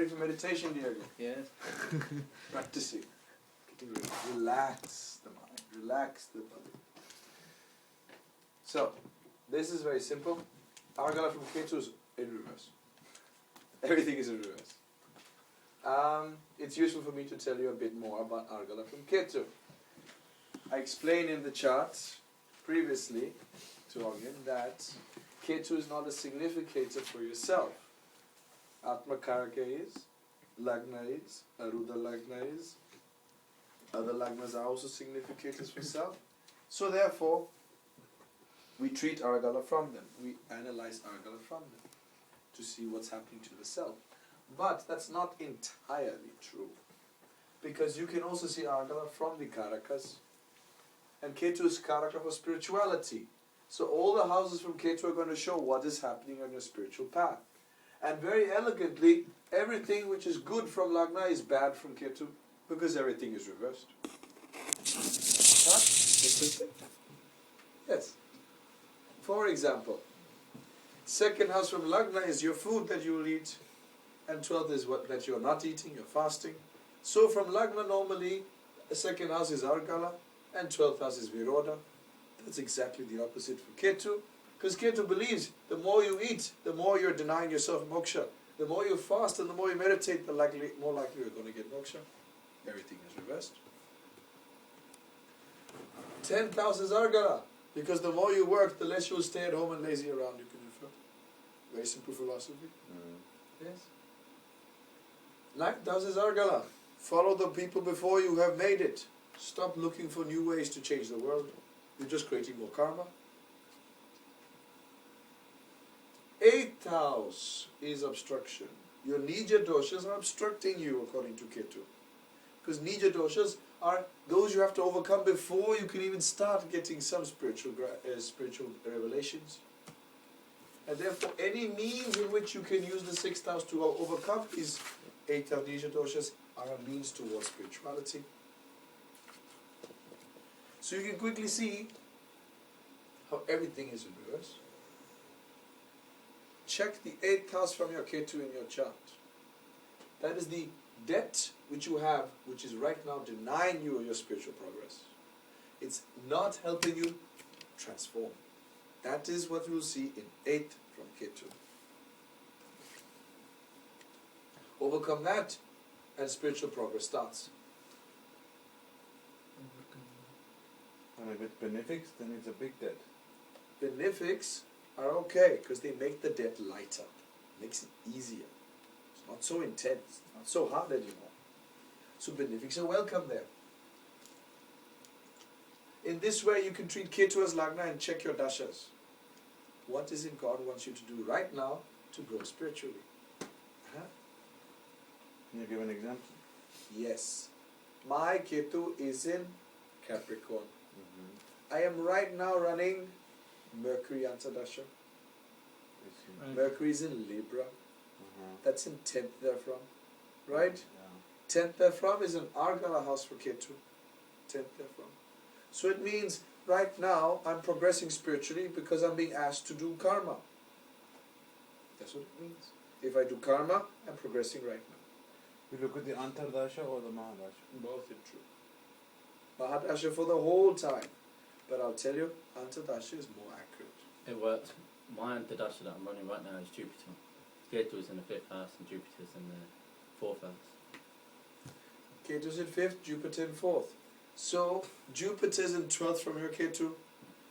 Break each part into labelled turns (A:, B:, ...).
A: ready for meditation, Diego?
B: Yes.
A: Practicing. Getting ready. Relax the mind. Relax the body. So, this is very simple. Argala from Ketu is in reverse. Everything is in reverse. It's useful for me to tell you a bit more about Argala from Ketu. I explained in the charts previously to Ogin that Ketu is not a significator for yourself. Atmakaraka is, Lagna is, Aruda Lagna is. Other Lagnas are also significators for self. So therefore, we treat Argala from them. We analyze Argala from them to see what's happening to the self. But that's not entirely true. Because you can also see Argala from the Karakas. And Ketu is Karaka for spirituality. So all the houses from Ketu are going to show what is happening on your spiritual path. And very elegantly, everything which is good from Lagna is bad from Ketu, because everything is reversed. Huh? Interesting? Yes. For example, second house from Lagna is your food that you will eat, and 12th is what that you are not eating, you're fasting. So from Lagna normally, the second house is Argala, and 12th house is Viroda. That's exactly the opposite for Ketu, because Ketu believes the more you eat, the more you're denying yourself moksha. The more you fast and the more you meditate, the more likely you're going to get moksha. Everything is reversed. 10th house is Argala, because the more you work, the less you'll stay at home and lazy around, you can infer. Very simple philosophy. Yes. 9th house is Argala. Follow the people before you who have made it. Stop looking for new ways to change the world. You're just creating more karma. 8th house is obstruction. Your nija doshas are obstructing you according to Ketu. Because nija doshas are those you have to overcome before you can even start getting some spiritual revelations. And therefore any means in which you can use the 6th house to overcome these 8th house nija doshas are a means towards spirituality. So you can quickly see how everything is in reverse. Check the 8th house from your Ketu in your chart. That is the debt which you have, which is right now denying you your spiritual progress. It's not helping you transform. That is what you will see in 8th from Ketu. Overcome that and spiritual progress starts.
C: And if it's benefics, then it's a big debt.
A: Benefics are okay because they make the debt lighter. Makes it easier. It's not so intense. It's not so hard anymore. So benefics are welcome there. In this way you can treat Ketu as Lagna and check your dashas. What is it God wants you to do right now to grow spiritually?
C: Can you give an example?
A: Yes. My Ketu is in Capricorn. I am right now running Mercury Antardasha. Mercury is in Libra. That's in 10th therefrom. Right? 10th therefrom is an Argala house for Ketu. 10th therefrom. So it means right now I'm progressing spiritually because I'm being asked to do karma. That's what it means. If I do karma, I'm progressing right now.
C: We look at the Antardasha or the Mahadasha?
A: Both are true. Mahadasha for the whole time. But I'll tell you, Antardasha is more accurate.
B: It works. My Antardasha that I'm running right now is Jupiter. Ketu is in the 5th house and Jupiter is in the 4th house.
A: Ketu is in 5th, Jupiter in 4th. So, Jupiter is in 12th from your Ketu.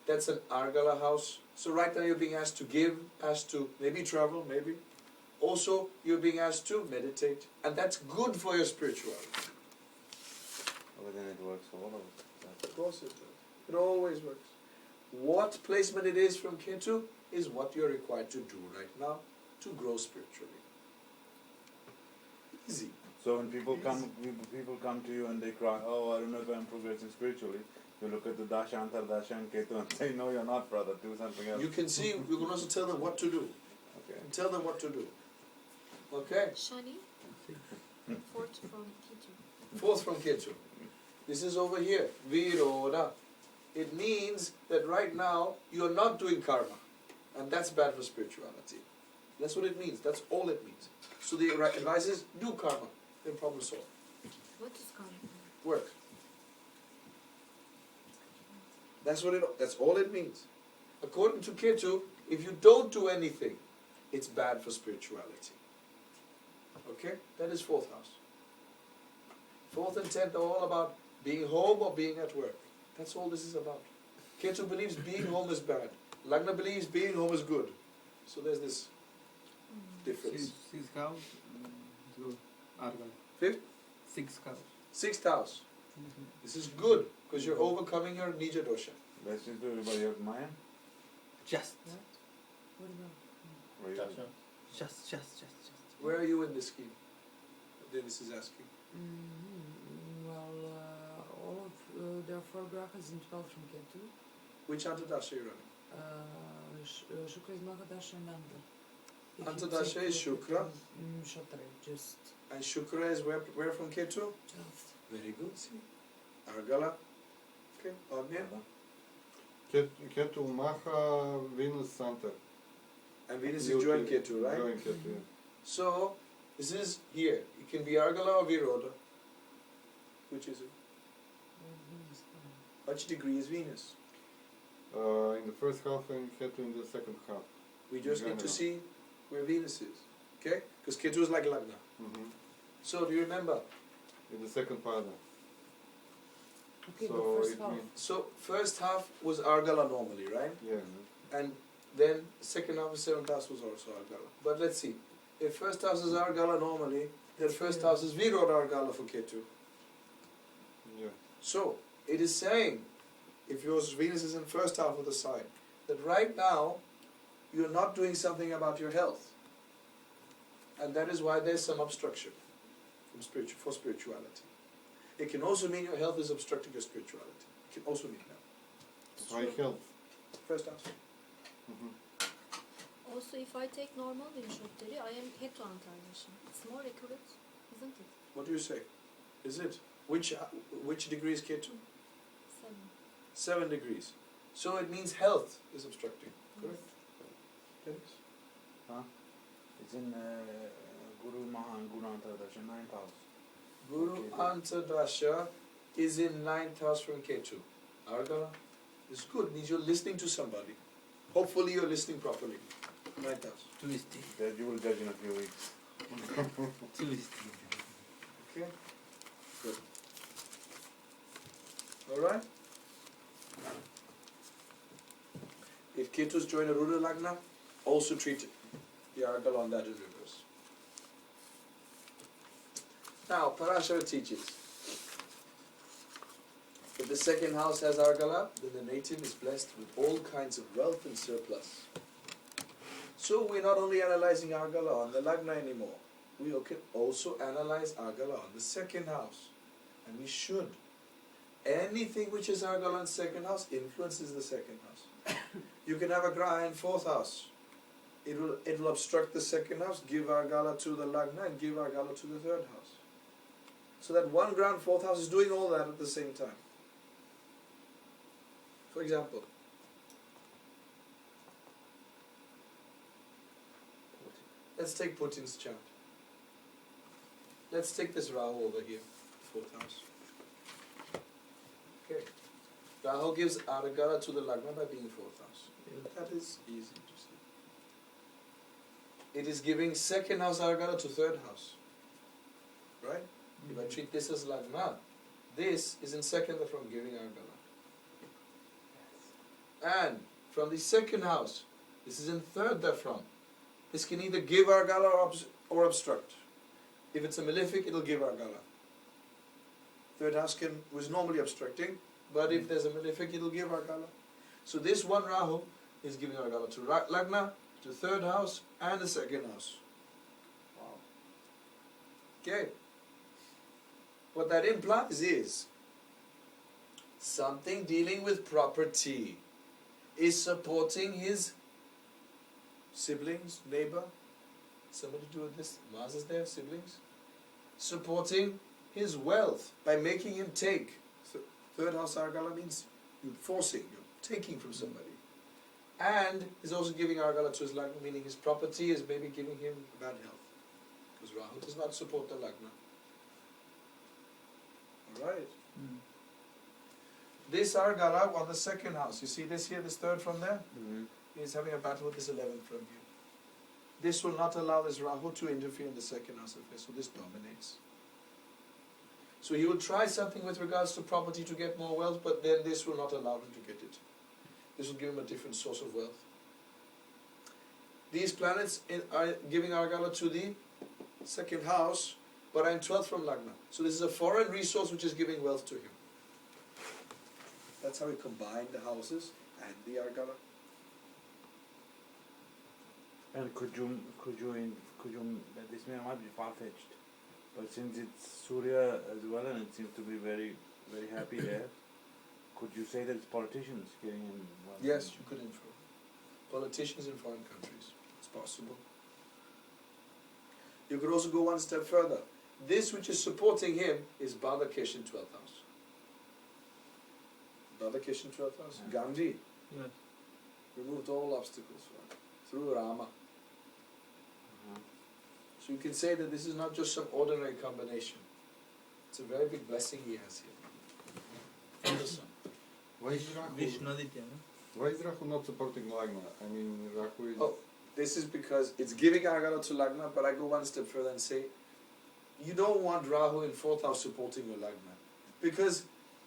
A: That's an Argala house. So right now you're being asked to give, asked to maybe travel, maybe. Also, you're being asked to meditate. And that's good for your spirituality.
C: But then it works for all of us.
A: Of course it does. It always works. What placement it is from Ketu is what you're required to do right now to grow spiritually. Easy.
C: So when people come to you and they cry, oh, I don't know if I'm progressing spiritually, you look at the Dasha, Antardasha and Ketu and say, no, you're not, brother, do something else.
A: You can see, you can also tell them what to do.
C: Okay.
A: And tell them what to do. Okay?
D: Shani, 4th from Ketu.
A: 4th from Ketu. This is over here. Viroda. It means that right now you are not doing karma. And that's bad for spirituality. That's what it means. That's all it means. So the advice is do karma, then problem solved.
D: What is karma?
A: Work. That's all it means. According to Ketu, if you don't do anything, it's bad for spirituality. Okay? That is fourth house. Fourth and tenth are all about being home or being at work. That's all this is about. Ketu believes being home is bad. Lagna believes being home is good. So there's this difference.
E: Sixth house, good. Argala.
A: Fifth?
E: Sixth house.
A: Sixth house. This is good because you're overcoming your Nija dosha.
C: Blessings to everybody of Maya.
E: Just.
D: What about?
C: Where you-
B: Dasha.
E: Just.
A: Where are you in this scheme? Dennis is asking.
F: Well, all of there are 4 grahas in 12 from Ketu.
A: Which Antadasha are you running?
F: Shukra is Mahadasha and Anta. If you
A: Antadasha
F: take
A: is Shukra.
F: Shatra, just
A: And Shukra is where from Ketu?
F: 12.
A: Very good, see. Argala. Okay, Agnya.
G: Ketu Maha Venus Center.
A: And Venus is joint Ketu, right?
G: Joint Ketu.
A: So, this is here. It can be Argala or Viroda. Which is it? Which degree is Venus?
G: In the first half and Ketu in the second half.
A: We just need to
G: General.
A: see where Venus is. Okay? Because Ketu is like Lagna. So, do you remember?
G: In the second pada.
F: Okay,
G: So
F: but first
G: it
F: half.
G: means,
A: So, first half was Argala normally, right?
G: yeah.
A: And then second half of seventh house was also Argala. But let's see. If first house is Argala normally, then first house is Viroda Argala for Ketu.
G: Yeah.
A: So, it is saying, if your Venus is in first half of the sign, that right now, you're not doing something about your health. And that is why there's some obstruction for spirituality. It can also mean your health is obstructing your spirituality. It can also mean that.
G: High health.
A: First house.
D: Also, if I take normal Vinshoteri, I am Ketu Antardasha. It's more accurate, isn't it?
A: What do you say? Is it? Which degree is Ketu?
D: 7.
A: 7 degrees. So it means health is obstructing. Correct? Dennis?
C: It's in Guru Maha and Guru Antardasha, 9th house.
A: Guru Antardasha is in 9th house from Ketu. Argala is good, means you're listening to somebody. Hopefully you're listening properly. 9th house.
E: Twisty.
C: That you will judge in a few weeks.
E: Twisty.
A: Okay? Good. Alright? If Ketu's join a Ruda Lagna, also treat the Argala on that in reverse. Now, Parashara teaches, if the second house has Argala, then the native is blessed with all kinds of wealth and surplus. So we're not only analyzing Argala on the Lagna anymore, we can also analyze Argala on the second house. And we should. Anything which is Argala in second house influences the second house. You can have a Graha in fourth house. It will obstruct the second house, give Argala to the Lagna and give Argala to the third house. So that one ground fourth house is doing all that at the same time. For example, let's take Putin's chart. Let's take this Rahu over here, fourth house. Okay. Rahu gives Argala to the Lagna by being fourth house. That is easy to see. It is giving second house Argala to third house. Right? If I treat this as Lagna, this is in second from giving Argala. And from the second house, this is in third from. This can either give Argala or obstruct. If it's a malefic, it'll give Argala. Third house was normally obstructing, but if there's a malefic, it'll give Argala. So this one Rahu is giving Argala to Lagna, to third house, and the second house. Wow. Okay. What that implies is something dealing with property is supporting his siblings, neighbor. Somebody do with this? Mars is there, siblings. Supporting his wealth by making him take. Third house Argala means you're forcing, you're taking from somebody. And he's also giving Argala to his Lagna, meaning his property is maybe giving him bad health. Rahu does not support the Lagna. Alright.
E: Mm.
A: This Argala on the second house, you see this here, this third from there?
C: Mm-hmm.
A: He's having a battle with this 11th from here. This will not allow this Rahu to interfere in the second house affair, so this dominates. So he will try something with regards to property to get more wealth, but then this will not allow him to get it. This will give him a different source of wealth. These planets are giving Argala to the second house, but are in 12th from Lagna. So this is a foreign resource which is giving wealth to him. That's how we combine the houses and the Argala.
C: And this may not be far-fetched, but since it's Surya as well and it seems to be very, very happy there, could you say that it's politicians getting in?
A: Yes, you could infer. Politicians in foreign countries. It's possible. You could also go one step further. This which is supporting him is Badakesh in 12th house. Badakesh in 12th house.
C: Yeah.
A: Gandhi
E: Yes.
A: removed all obstacles for him through Rama.
C: Uh-huh.
A: So you can say that this is not just some ordinary combination. It's a very big blessing he has here. From the sun.
G: Why is Rahu?
E: Vishnaditya, no?
G: Why is Rahu not supporting Lagna? I mean, Rahu is.
A: Oh, this is because it's giving Argala to Lagna, but I go one step further and say, you don't want Rahu in 4th house supporting your Lagna. Because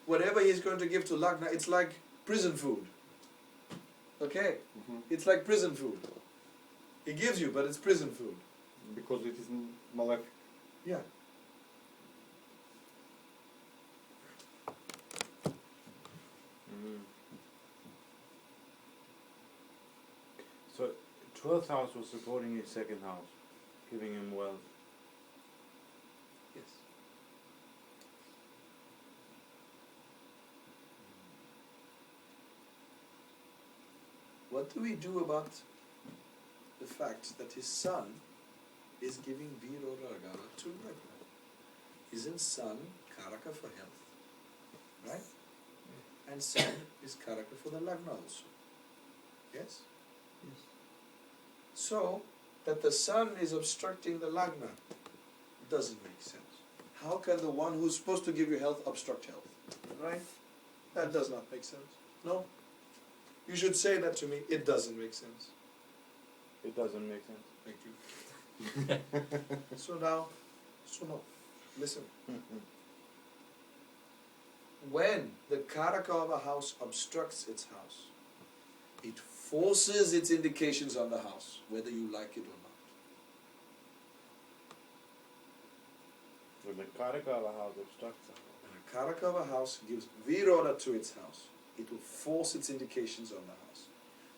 A: whatever he's going to give to Lagna, it's like prison food. Okay?
G: Mhm.
A: It's like prison food. He gives you, but it's prison food.
G: Because it is malefic.
A: Yeah.
C: Mm. So 12th house was supporting his second house, giving him wealth.
A: Yes. What do we do about the fact that his son is giving Viroragala to Lagna? Isn't son Karaka for health? Right? And son is Karaka for the Lagna also. Yes?
E: Yes.
A: So, that the sun is obstructing the Lagna doesn't make sense. How can the one who's supposed to give you health obstruct health? Right? That does not make sense. No? You should say that to me. It doesn't make sense.
C: It doesn't make sense.
A: Thank you. So now, no. Listen. When the Karaka of a house obstructs its house, it forces its indications on the house, whether you like it or not.
C: When the Karaka of a house obstructs the house.
A: When a Karaka of a house gives Viroda to its house, it will force its indications on the house.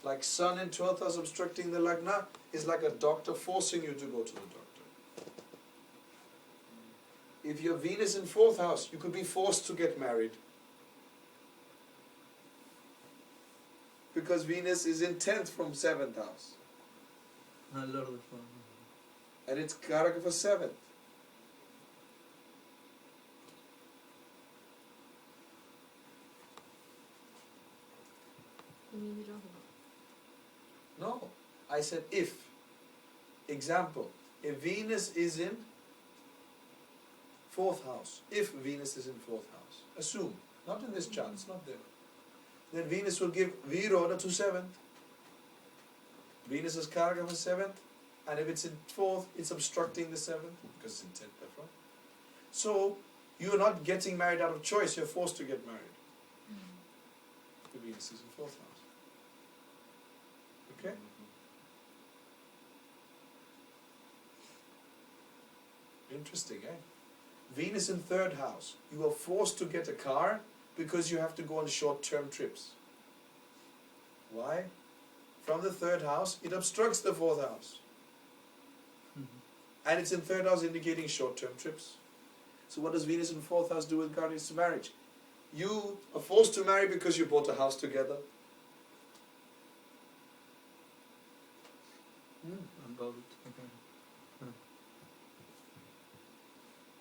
A: Like sun in 12th house obstructing the Lagna is like a doctor forcing you to go to the doctor. If you have Venus in 4th house, you could be forced to get married. Because Venus is in 10th from 7th house.
E: A lot of fun.
A: And it's Karaka for 7th.
D: You mean Rahu?
A: No, I said if. Example, if Venus is in 4th house, if Venus is in 4th house, assume, not in this chart, it's not there. Then Venus will give Viroda to 7th. Venus is Karaka for 7th, and if it's in 4th, it's obstructing the 7th, because it's in 10th therefore. So, you're not getting married out of choice, you're forced to get married. The Venus is in 4th house. Okay? Interesting, eh? Venus in 3rd house. You are forced to get a car because you have to go on short-term trips. Why? From the 3rd house, it obstructs the 4th house. And it's in 3rd house indicating short-term trips. So what does Venus in 4th house do with regards to marriage? You are forced to marry because you bought a house together.
E: About it.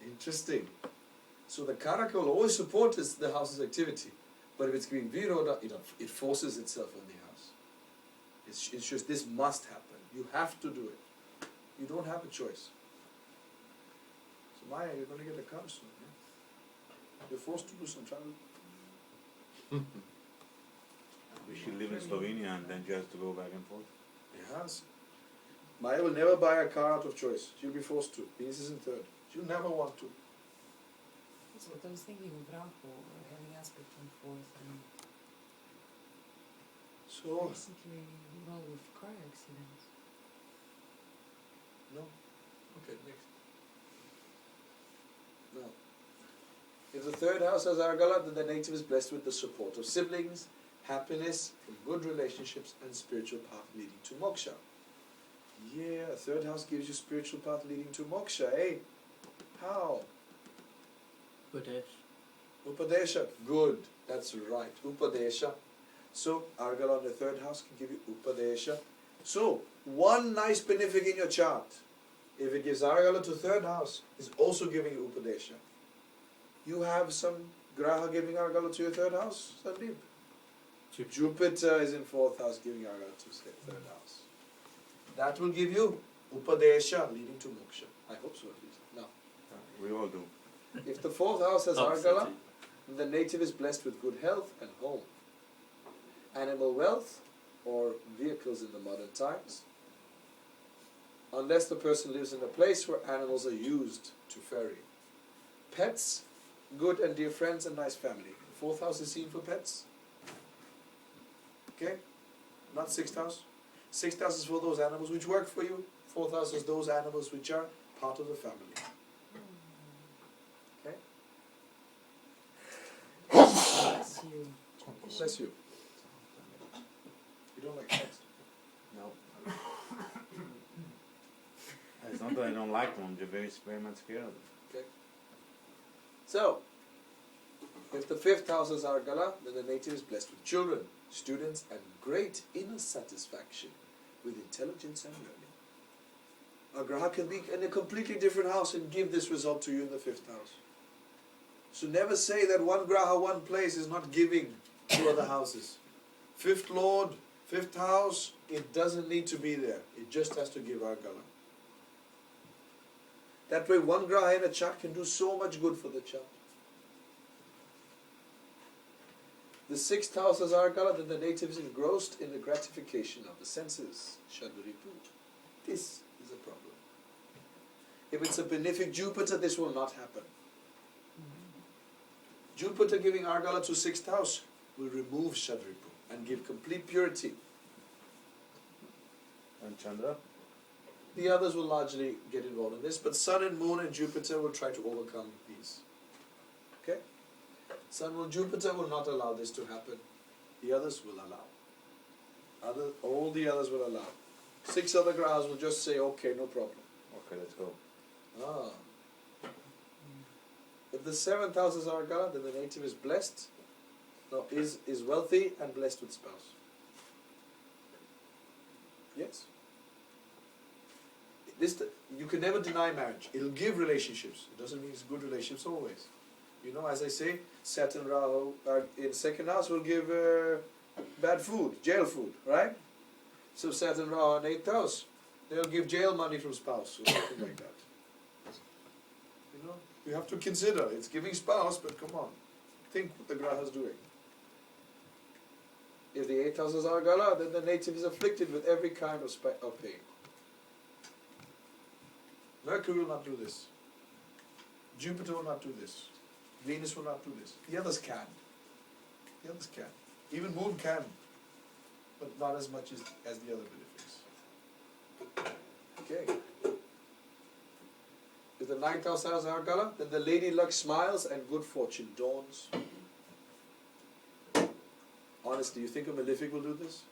A: Interesting. So the Karaka will always support the house's activity. But if it's giving Viroda, it forces itself on the house. It's just this must happen. You have to do it. You don't have a choice. So Maya, you're going to get a car soon. Yeah? You're forced to do some travel.
C: She live in Slovenia and then she has to go back and forth.
A: Yes. Maya will never buy a car out of choice. She'll be forced to. Venus is in third. She'll never want to.
F: That's what I was thinking of Rahu having aspect on fourth and
A: So,
F: recently, well, with car accidents.
A: no. Okay, next. No. If the third house has Argala, then the native is blessed with the support of siblings, happiness from good relationships, and spiritual path leading to moksha. Yeah, a third house gives you spiritual path leading to moksha, eh? How?
B: Buddhish.
A: Upadesha. Good. That's right. Upadesha. So, Argala on the third house can give you Upadesha. So, one nice benefic in your chart, if it gives Argala to third house, is also giving you Upadesha. You have some Graha giving Argala to your third house, Sandeep? Jupiter is in fourth house giving Argala to third house. That will give you Upadesha leading to moksha. I hope so at least. Now,
C: We all do.
A: if the fourth house has
B: Opposite.
A: Argala, the native is blessed with good health and home. Animal wealth or vehicles in the modern times, unless the person lives in a place where animals are used to ferry. Pets, good and dear friends and nice family. Fourth house is seen for pets. Okay? Not sixth house. Sixth house is for those animals which work for you. Fourth house is those animals which are part of the family. Okay?
F: Bless you.
A: Bless you. You don't like pets?
C: No. It's not that I don't like them, I'm just very much scared of them.
A: So, if the fifth house is Argala, then the native is blessed with children, students, and great inner satisfaction with intelligence and learning. A Graha can be in a completely different house and give this result to you in the fifth house. So never say that one Graha, one place is not giving to other houses. Fifth Lord, fifth house, it doesn't need to be there. It just has to give Argala. That way one Graha in a chart can do so much good for the chart. The sixth house is Argala, then the native is engrossed in the gratification of the senses. Shaduripu. This is a problem. If it's a benefic Jupiter, this will not happen. Jupiter giving Argala to sixth house will remove Shadripu and give complete purity.
C: And Chandra?
A: The others will largely get involved in this, but Sun and Moon and Jupiter will try to overcome these. Okay? Sun and Jupiter will not allow this to happen. The others will allow. All the others will allow. 6 other Grahas will just say, okay, no problem.
C: Okay, let's go.
A: If the 7th house is Argala, then the native is blessed, is wealthy and blessed with spouse. Yes? You can never deny marriage. It'll give relationships. It doesn't mean it's good relationships always. You know, as I say, Saturn Rahu in 2nd house will give bad food, jail food, right? So Saturn Rahu in 8th house, they'll give jail money from spouse or something like that. You know, you have to consider, it's giving spouse, but come on, think what the Graha is doing. If the 8th house is Argala, then the native is afflicted with every kind of pain. Mercury will not do this. Jupiter will not do this. Venus will not do this. The others can. The others can. Even Moon can, but not as much as the other benefics. Okay. If the 9th house has Argala, then the Lady Luck smiles and good fortune dawns. Honestly, you think a malefic will do this?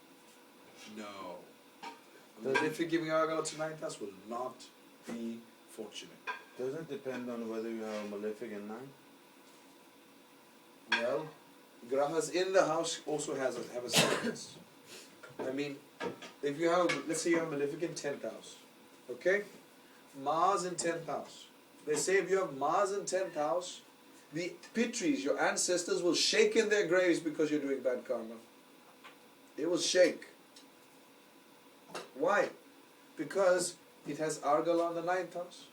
A: No. A malefic giving Argala to 9th house will not be fortunate.
C: Does it depend on whether you have a malefic in 9?
A: Well, Grahas in the house also have a significance. I mean, if you have, let's say you have a malefic in 10th house, okay? Mars in 10th house. They say if you have Mars in 10th house, the Pitris, your ancestors, will shake in their graves because you're doing bad karma. They will shake. Why? Because it has Argala on the 9th house.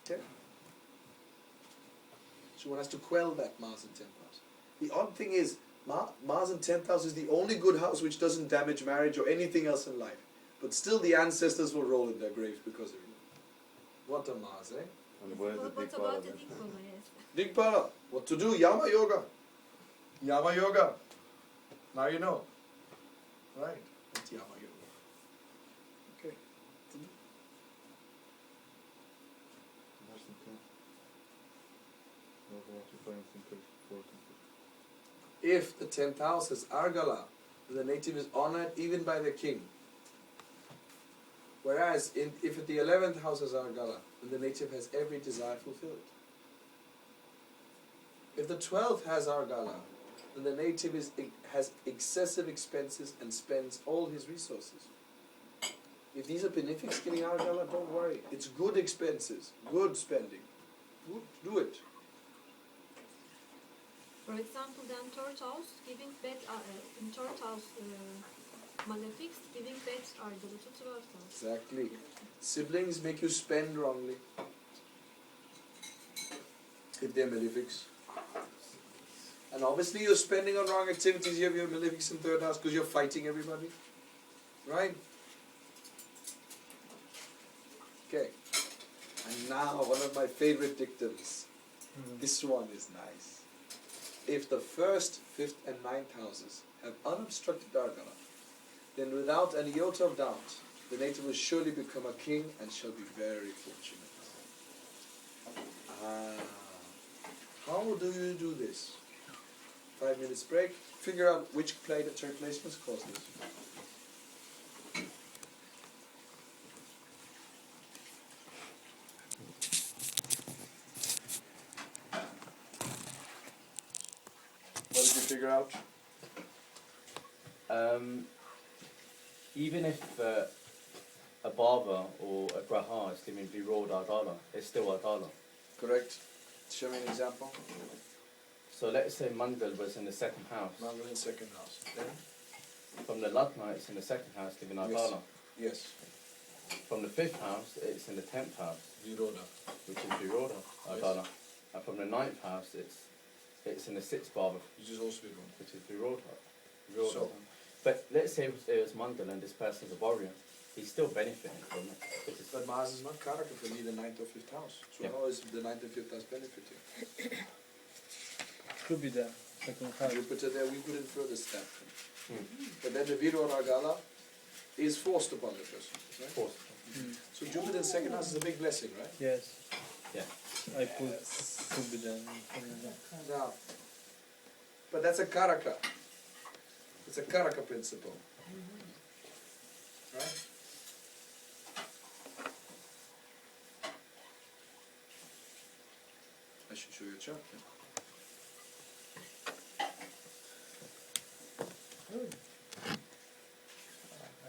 A: 10. So one has to quell that Mars in 10th house. The odd thing is, Mars in 10th house is the only good house which doesn't damage marriage or anything else in life. But still the ancestors will roll in their graves because of it. What a Mars, eh?
C: And where's the
D: What
C: big
D: about
C: part
D: the
C: of it?
D: Digbala, yes?
A: Digpala, what to do? Yama Yoga. Yama Yoga. Now you know. Right. That's Yama Yoga. Okay.
G: Where's the ten? What you find in page 14?
A: If the 10th house is Argala, the native is honored even by the king. Whereas if the 11th house is Argala, then the native has every desire fulfilled. If the 12th has Argala, then the native has excessive expenses and spends all his resources. If these are benefics getting Argala, don't worry. It's good expenses, good spending. Do it.
D: For example, then third house giving bad, in third house malefics giving bad Argala to 12th house.
A: Exactly. Siblings make you spend wrongly. If they're malefics. And obviously you're spending on wrong activities. You have your malefics in third house because you're fighting everybody. Right? Okay. And now one of my favorite dictums. This one is nice. If the first, fifth and ninth houses have unobstructed Argala, then without an iota of doubt, the native will surely become a king and shall be very fortunate. How do you do this? 5 minutes break. Figure out which planetary placements cause this. What did you figure out?
B: Even if a Baba or a Graha is living Virod Ardala, it's still Ardala.
A: Correct. Show me an example.
B: So let's say Mandal was in the second house.
A: Mandal in second house. Then?
B: From the Lagna, it's in the second house, living Ardala.
A: Yes.
B: From the fifth house, it's in the 10th house,
A: Viroda.
B: which is Viroda Ardala. And from the 9th house, it's in the 6th Baba,
A: Which is also Viroda.
B: which is Viroda.
A: So-
B: But let's say it was Mandal and this person's a warrior, he's still benefiting from it. Because
A: But Mars is not Karaka for me, the 9th or 5th house. So
B: Yeah.
A: how is the 9th and 5th house benefiting?
E: Should be there. Second house.
A: Jupiter there, we could infer the step.
B: Hmm.
A: But then the Viroda Agala is forced upon the person. Right?
B: force.
A: So Jupiter in second house is a big blessing, right?
E: Yes.
B: Yeah.
E: I put should be there.
A: Now, but that's a Karaka. It's a Karaka principle. Right? I should show you a chart. Yeah.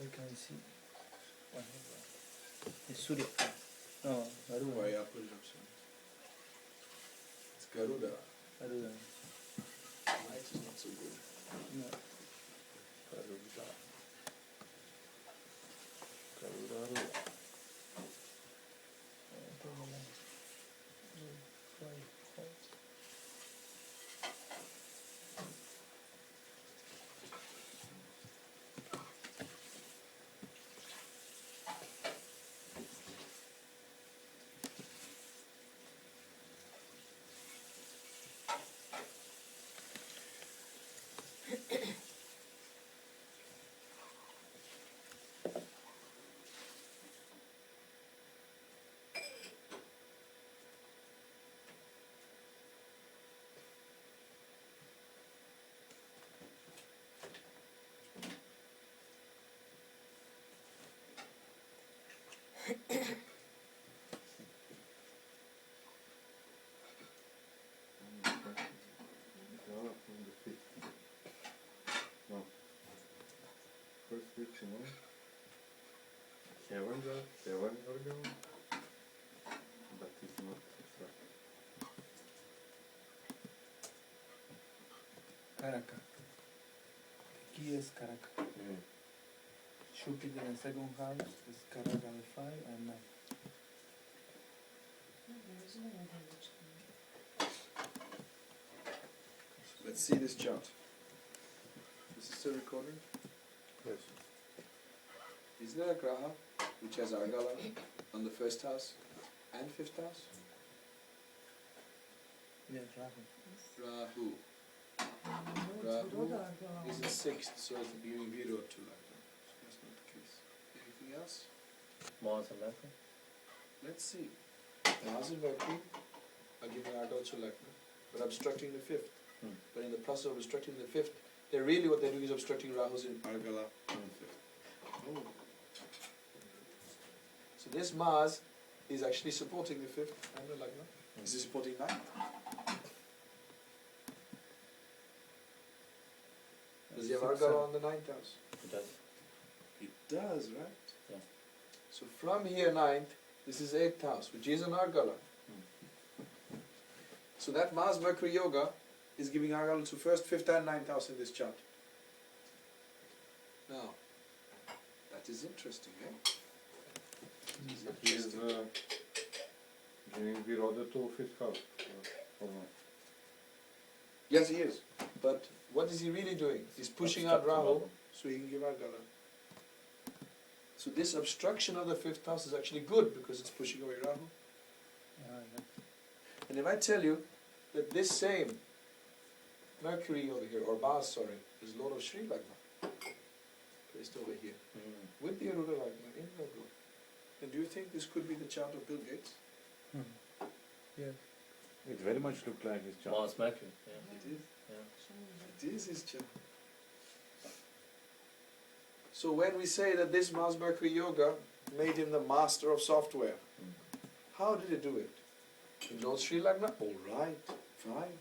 E: I can see. It's Surya. No, Garuda.
A: Why I put it up, sir? It's Garuda.
E: Garuda.
A: Light is not so good.
E: No.
A: Garuda.
E: Garuda.
G: From the fifth. No. First fiction, no? Seven organ. But it's not exact.
E: Karaka. Key is Karaka. Jupiter in second house is Karaka with 5 and 9.
A: Let's see this chart. This is still recording.
C: Yes.
A: Is there a graha which has Argala on the first house and fifth house?
E: Yes, Rahu.
A: Rahu.
F: Rahu
A: Is in sixth, so it's giving Virod to Lagna. So that's not the case. Anything else?
B: Mars and Mercury.
A: Let's see. Mars and Mercury are giving Argala to Lagna, but obstructing the fifth.
B: Hmm.
A: But in the process of obstructing the fifth, they're really what they're doing is obstructing Rahu's in Argala on the fifth. Oh. So this Mars is actually supporting the fifth and the Lagna. Is it supporting ninth? Does he have Argala on the ninth house?
B: It does.
A: It does, right?
B: Yeah.
A: So from here, ninth, this is eighth house, which is an Argala. So that Mars-Mercury yoga is giving Argala to first, fifth and ninth house in this chart. Now, that is interesting, eh?
G: He is giving Viroda to fifth house. Or no?
A: Yes, he is. But what is he really doing? He's pushing out Rahu so he can give Argala. So this obstruction of the fifth house is actually good because it's pushing away Rahu.
E: Yeah.
A: And if I tell you that this same Mercury over here, or Mars, sorry, is Lord of Sri Lagna, placed over here, with the Aruda Lagna in Virgo, then do you think this could be the chart of Bill Gates?
E: Yes.
C: It very much looked like his chart.
B: Mars, Mercury. Yeah.
A: It is.
B: Yeah.
A: It is his chart. So when we say that this Mars-Mercury yoga made him the master of software, how did it do it? In Lord Sri Lagna? All right, fine.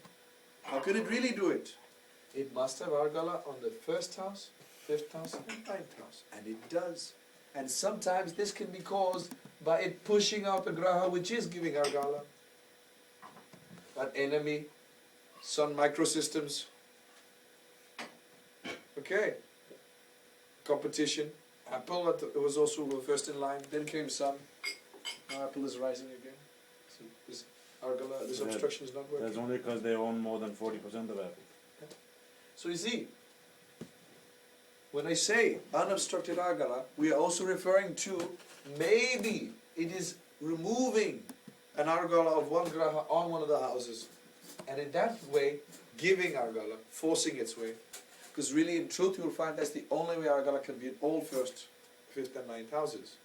A: How could it really do it? It must have Argala on the first house, fifth house, and ninth house. And it does. And sometimes this can be caused by it pushing out the graha which is giving Argala. An enemy, Sun Microsystems. Okay. Competition. Apple it was also first in line. Then came Sun. Now Apple is rising again. So this Argala, this obstruction is not working.
C: That's only because they own more than 40% of Apple.
A: So you see, when I say unobstructed Argala, we are also referring to maybe it is removing an Argala of one graha on one of the houses, and in that way giving Argala, forcing its way. Because really in truth you will find that's the only way Argala can be in all first, fifth and ninth houses.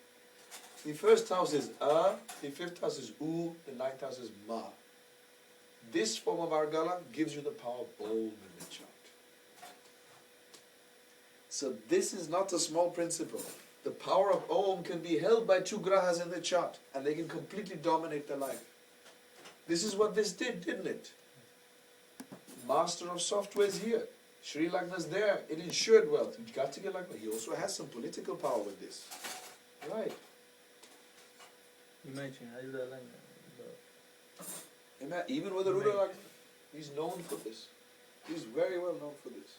A: The first house is A, the fifth house is U, the ninth house is Ma. This form of Argala gives you the power of Om in the chart. So this is not a small principle. The power of Om can be held by two grahas in the chart and they can completely dominate their life. This is what this did, didn't it? Master of software is here. Sri Lagna's there. It ensured wealth. Kartika Lagna, he also has some political power with this. Right.
E: Imagine, I would like
A: Even with the Ruda Lagna, he's known for this. He's very well known for this.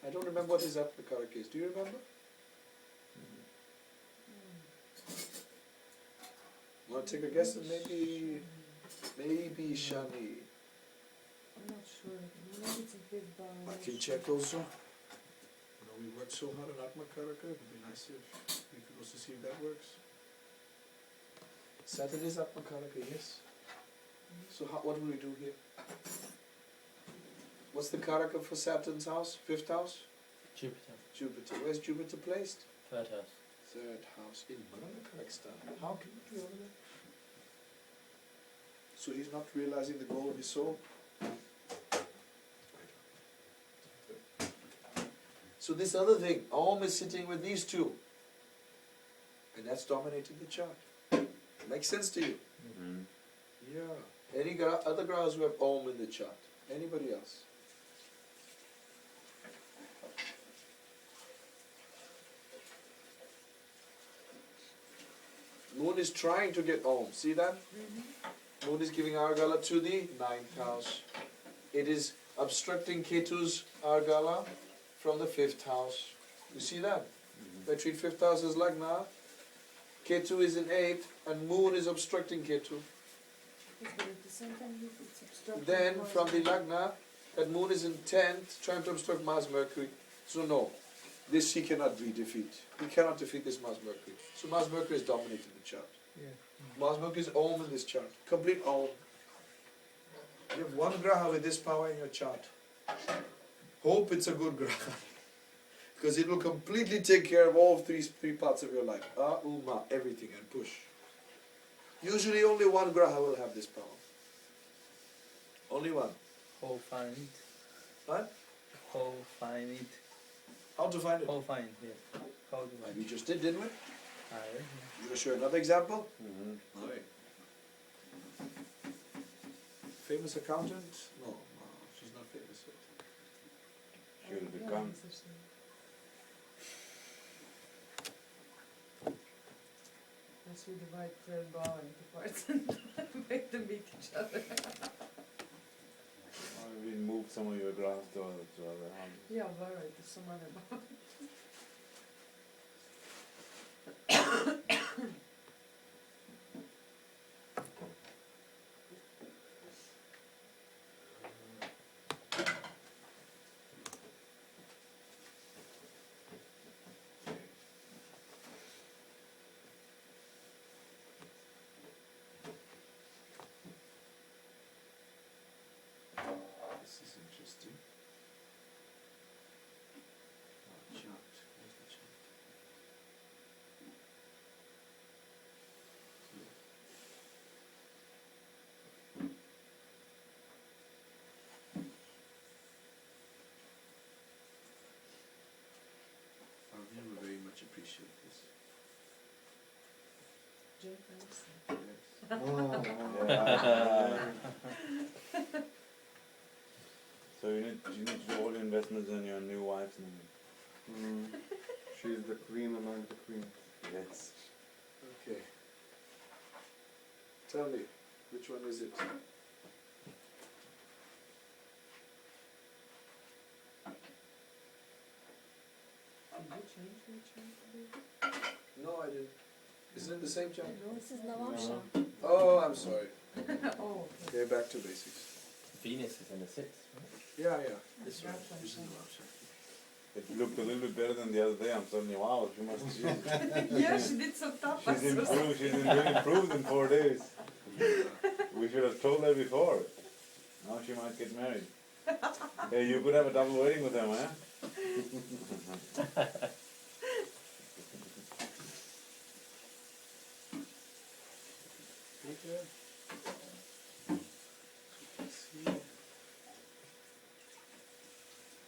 A: I don't remember what his Atmakarak is. Do you remember? Want to take a guess? And maybe Shani.
F: I'm not sure. Maybe it's a bit
A: I can check also. We worked so hard on Atmakaraka, it would be nice if we could also see if that works. Saturn is Atmakaraka, yes. So what will we do here? What's the Karaka for Saturn's house? Fifth house?
B: Jupiter.
A: Jupiter. Where's Jupiter placed?
B: Third house.
A: Third house in Manakarakistan. How can it be over there? So he's not realizing the goal of his soul? So this other thing, Om is sitting with these two. And that's dominating the chart. Makes sense to you?
C: Mm-hmm.
A: Yeah. Any other grahas who have Om in the chart? Anybody else? Moon is trying to get Om. See that? Moon is giving Argala to the ninth house. It is obstructing Ketu's Argala from the fifth house. You see that? If I treat fifth house as Lagna, Ketu is in eighth, and Moon is obstructing Ketu.
F: Yes, but at the same time, it's obstructing
A: Then
F: Mars
A: from the
F: and-
A: Lagna, that moon is in 10th, trying to obstruct Mars Mercury. So no, this he cannot defeat. He cannot defeat this Mars Mercury. So Mars Mercury is dominating the chart.
E: Yeah.
A: Mars Mercury is Om in this chart. Complete Om. You have one graha with this power in your chart. Hope it's a good graha. Because it will completely take care of all three parts of your life. Ma, everything, and push. Usually only one graha will have this power. Only one.
E: How find it?
A: What?
E: How find it?
A: How to find it?
E: How find, yeah. How to find
A: We
E: it?
A: just did, didn't we?
E: Ah, yeah.
A: You want to show another example?
C: Mm-hmm.
A: Alright. Famous accountant? No, she's not famous yet.
C: She will
F: Yeah,
C: become.
F: it's such thing. As we divide third ball into parts and make them beat each other.
C: Or we move some of your grass to other houses.
F: Yeah, alright, there's some other ball.
A: This is interesting. Chart. Where's the chart? Arvind will very much appreciate this.
F: Jay, thanks.
A: Yes.
C: Yeah. So you need to do all your investments in your new wife's name.
G: She's the queen among the queens.
C: Yes.
A: Okay. Tell me, which one is it?
F: Did you change the chart?
A: No, I didn't. Isn't it the same chart?
D: This is Navamsha.
A: Oh, I'm sorry.
F: Oh,
A: Okay, back to basics.
B: Venus is in the 6th, right?
A: Yeah, yeah.
B: This
F: That
B: one.
F: one,
A: This is
F: yeah.
A: Navamsha.
C: It looked a little bit better than the other day. I'm suddenly, wow, she must.
F: Yeah, she did some tapas.
C: She's improved. She's really improved in 4 days. We should have told her before. Now she might get married. Hey, you could have a double wedding with them, eh?
A: Peter. See.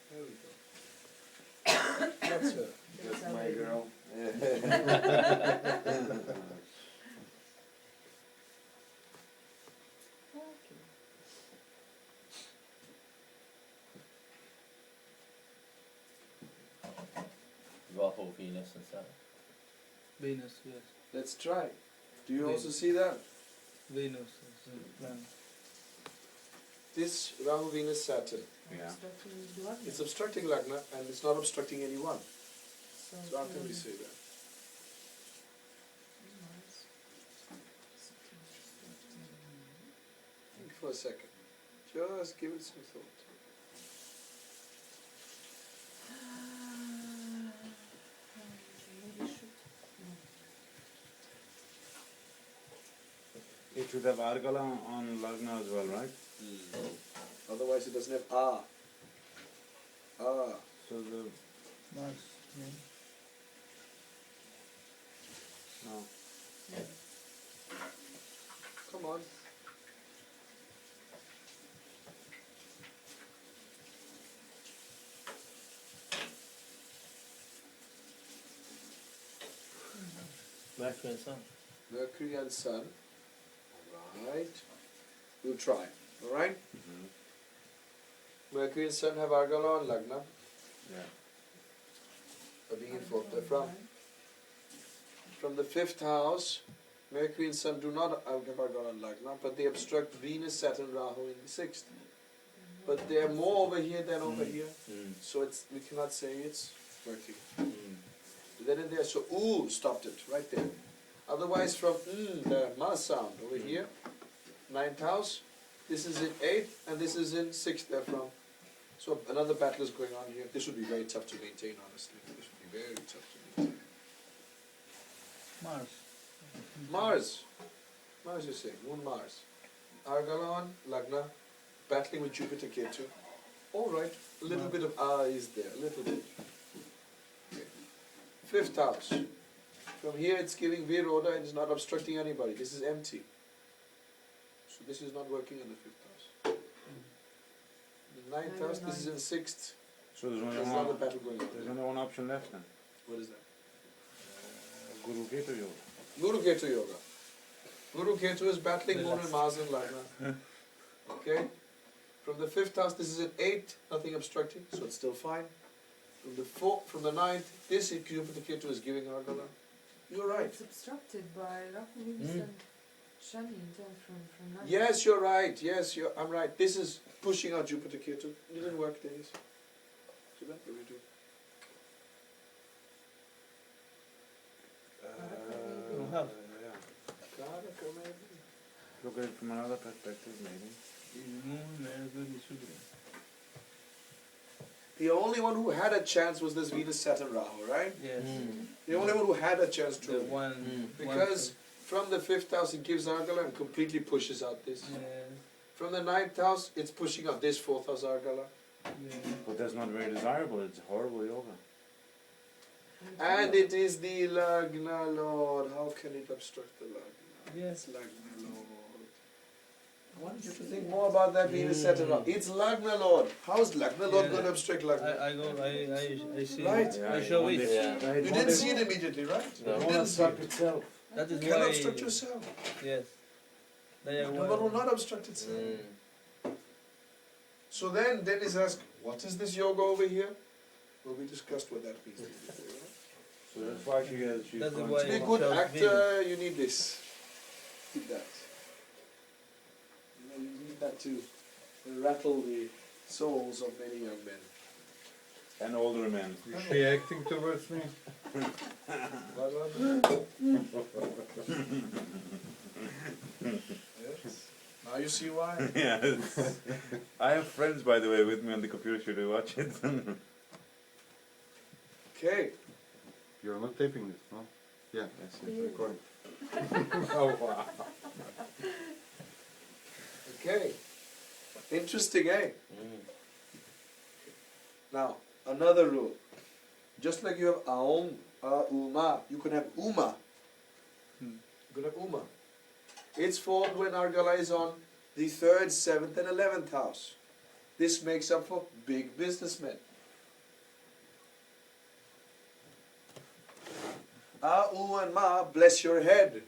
A: There we go. That's her.
C: That's my girl.
F: Okay.
B: Rahu, Venus and Saturn.
E: Venus, yes.
A: Let's try. Do you
E: Venus.
A: also see that?
E: Venus is the planet.
A: This Rahu, Venus, Saturn.
C: Yeah.
F: Obstructing blood.
A: It's obstructing Lagna and it's not obstructing anyone.
F: So
A: So how can we say that?
F: Mars.
A: Think for a second. Just give it some thought.
F: Maybe should. No.
C: It should have Argala on Lagna as well, right?
A: Otherwise it doesn't have Ah. Ah.
C: So the
E: Mars, yeah.
C: no.
A: Come on.
B: Mercury and Sun.
A: Mercury and Sun. Alright. We'll try. Alright? Mercury and Sun have Argala on Lagna.
C: Yeah.
A: Being informed. They're from the 5th house. Mercury and Sun do not have Argala on Lagna, but they obstruct Venus, Saturn, Rahu in the 6th. But they are more over here than over here. So it's we cannot say it's working. Then and there, so ooh stopped it right there. Otherwise from the ma sound over here, ninth house. This is in 8th, and this is in 6th therefrom. So another battle is going on here. This would be very tough to maintain, honestly. This would be very tough to maintain.
E: Mars.
A: Mars. Mars, you say. Moon Mars. Argalan, Lagna, battling with Jupiter Ketu. Alright, a little bit of is there, a little bit. Okay. 5th house. From here it's giving Viroda and it's not obstructing anybody. This is empty. So this is not working in the 5th house. The 9th house, this is in 6th.
C: So there's only
A: There's another
C: one.
A: battle going on.
C: There's only one option left then.
A: What is that?
C: Guru Ketu Yoga.
A: Guru Ketu Yoga. Guru Ketu is battling Moon and Mars and Lagna. Okay? From the 5th house, this is an 8th, nothing obstructing, so it's still fine. From the 4th, from the 9th, this Jupiter Ketu is giving Argala. You're right.
F: It's obstructed by Rahu, Venus and Shani in 10th from 9th.
A: Yes, you're right. Yes, I'm right. This is pushing out Jupiter Ketu. It didn't work, Dennis. So that's what we do.
E: Don't have.
A: Karaka, maybe.
C: Look at it from another perspective, maybe.
E: Moon, Mercury, Jupiter.
A: The only one who had a chance was this Venus, Saturn, Rahu, right?
E: Yes.
A: The only one who had a chance
E: The
A: truly.
E: one.
A: Because from the 5th house it gives Argala and completely pushes out this.
E: Yeah.
A: From the 9th house it's pushing out this 4th house Argala.
E: Yeah.
C: But that's not very desirable. It's horrible yoga.
A: And it is the Lagna Lord. How can it obstruct the Lagna?
E: Yes.
A: Lagna Lord. I want you to think more about that Venus, Saturn, Rahu. It's Lagna Lord. How is Lagna Lord
E: Yeah.
A: going to obstruct Lagna?
E: I see.
A: Right.
E: I show it.
B: Yeah.
A: You didn't see it immediately, right?
B: No.
A: You
C: It won't
A: didn't see
C: obstruct
A: it.
C: itself.
E: That is
A: You cannot
E: why.
A: obstruct yourself.
E: Yes. They are
A: Number will not obstruct itself. So then Dennis asked, what is this yoga over here? Well, we discussed what that means.
C: So that's why she's
E: That's
C: going
E: why-
A: To be a
C: to-
A: good
E: Shows
A: actor, you need this. Need that. You need that to rattle the souls of many young men.
C: and older men.
G: Is she acting towards me?
A: Yes. Now you see why.
C: Yes. I have friends, by the way, with me on the computer. Should I watch it?
A: Okay.
G: You're not taping this, no? Yeah,
C: Yes,
G: it's recording. Oh, wow.
A: Okay. Interesting, eh? Now, another rule. Just like you have Aum, Uma, you can have Uma. You can have Uma. It's formed when Argala is on the 3rd, 7th and 11th house. This makes up for big businessmen. U and Ma, bless your head.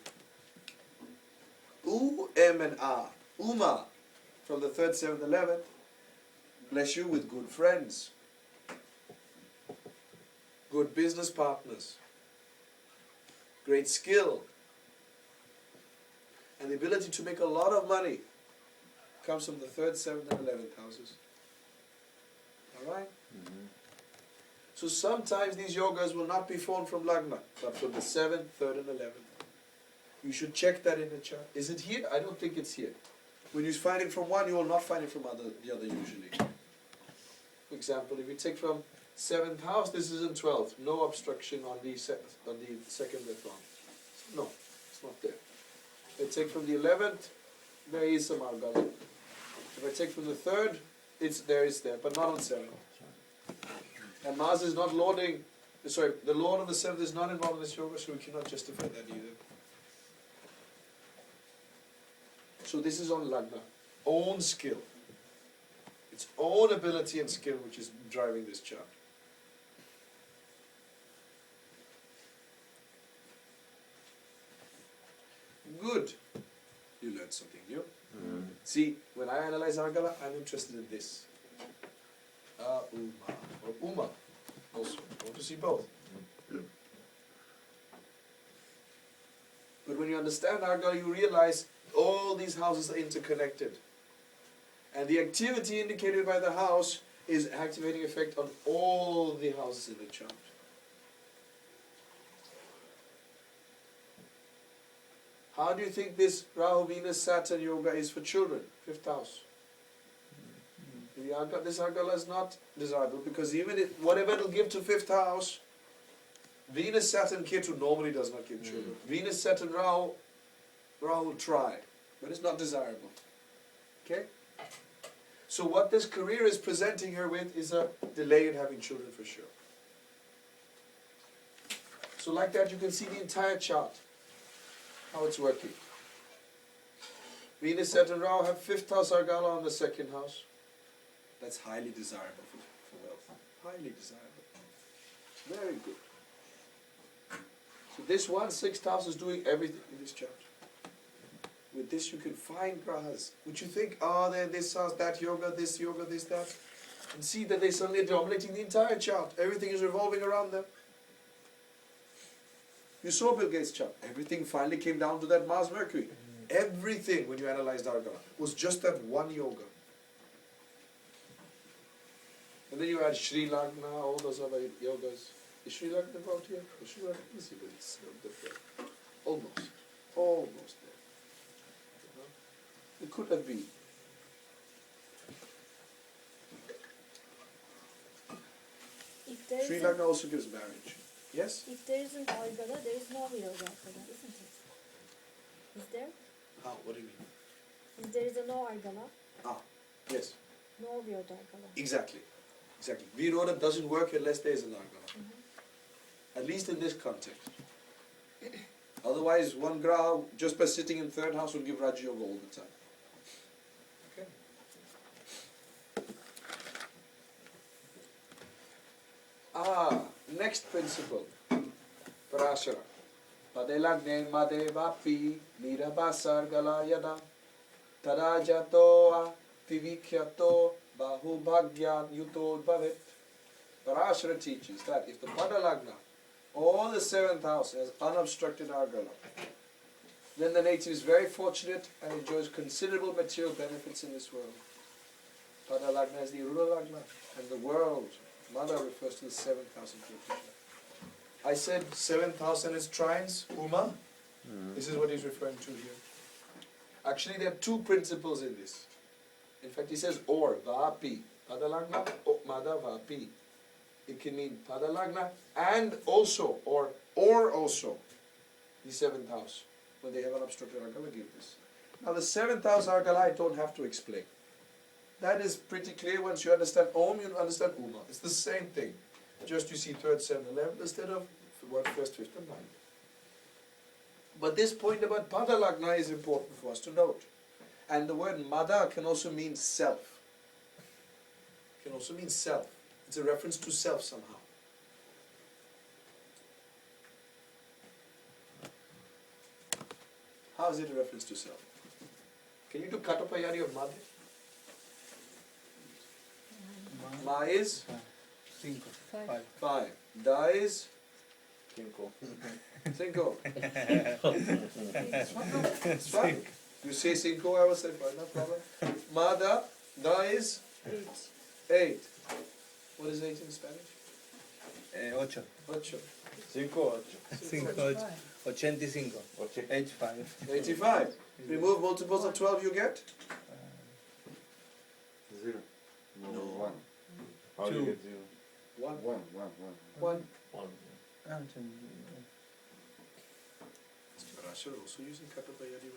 A: U, M and A. Uma, from the 3rd, 7th, 11th, bless you with good friends. Good business partners. Great skill. And the ability to make a lot of money comes from the 3rd, 7th and 11th houses. Alright? So sometimes these yogas will not be formed from Lagna, but from the 7th, 3rd and 11th. You should check that in the chart. Is it here? I don't think it's here. When you find it from one, you will not find it from the other usually. For example, if you take from 7th house, this is in 12th. No obstruction on the second Vithwan. No, it's not there. If I take from the 11th, there is some Argala. If I take from the 3rd, it's there, but not on 7th. And Mars is not lording, sorry, the Lord of the 7th is not involved in this yoga, so we cannot justify that either. So this is on Lagna, own skill. Its own ability and skill which is driving this chart. Good. You learned something new. See, when I analyze Argala, I'm interested in this. Uma, or Uma, also. I want to see both. But when you understand Argala, you realize all these houses are interconnected. And the activity indicated by the house is activating effect on all the houses in the chart. How do you think this Rahu, Venus, Saturn yoga is for children? 5th house. This Argala is not desirable because even if, whatever it will give to 5th house, Venus, Saturn, Ketu normally does not give children. Venus, Saturn, Rahu will try, but it's not desirable. Okay? So what this career is presenting her with is a delay in having children for sure. So like that you can see the entire chart, how it's working. Venus, Saturn, Rahu have 5th house Argala on the 2nd house. That's highly desirable for wealth. Highly desirable. Very good. So this 6th house is doing everything in this chart. With this you can find grahas, which you think, they're this house, that yoga, this, that. And see that they suddenly are dominating the entire chart. Everything is revolving around them. You saw Bill Gates' chart. Everything finally came down to that Mars Mercury. Everything, when you analyzed Argala, was just that one yoga. And then you add Sri Lagna, all those other yogas. Is Sri Lagna involved here? Sri Lagna is here, but it's not different. Almost. Almost there. It could have been.
D: If there
A: Sri
D: is
A: Lagna also gives marriage. Yes?
D: if there isn't Argala, there is no yoga Argala, isn't it? Is there?
A: How? What do you mean?
D: If there is a no Argala,
A: Yes.
D: no Viroda Argala.
A: Exactly. Exactly. Viroda doesn't work unless there is an Argala. At least in this context. Otherwise, one graha, just by sitting in 3rd house, will give Raja Yoga all the time. Okay. Next principle. Parashara. Padelagne madevapi nirabasargala yada tarajato vivikyato bahubhagyan yuto bhavet. Parashara teaches that if the Padalagna, all the 7th house has unobstructed Argala, then the native is very fortunate and enjoys considerable material benefits in this world. Padalagna is the Rula Lagna, and the world, Mother refers to the 7th house in Krishna. I said 7th house and its trines, Uma. This is what he's referring to here. Actually, there are 2 principles in this. In fact, he says or, vapi. Padalagna, Mada vapi. It can mean Padalagna and also, or also, the 7th house. When they have an obstructed Argala, give this. Now the 7th house Argala, I don't have to explain. That is pretty clear. Once you understand Om, you understand Uma. It's the same thing. Just you see 3rd, 7th, 11th instead of what 1st, 5th and 9th. But this point about Padalagna is important for us to note. And the word Mada can also mean self. Can also mean self. It's a reference to self somehow. How is it a reference to self? Can you do Katapayari of Madhe? Ma is
E: 5.
A: 5. Da is 5. It's fine. You say 5, I will say 5, no problem. Mada, da is 8. What is 8 in Spanish?
E: 8.
A: 8.
E: 5, 85. 85.
A: 85. Remove multiples of 12, you get?
G: 0.
A: No.
G: 1.
C: How do you
E: 2.
C: get 0?
A: 1.
G: 1.
A: 1.
E: Ah,
A: Is Parashar also using Katapayadi?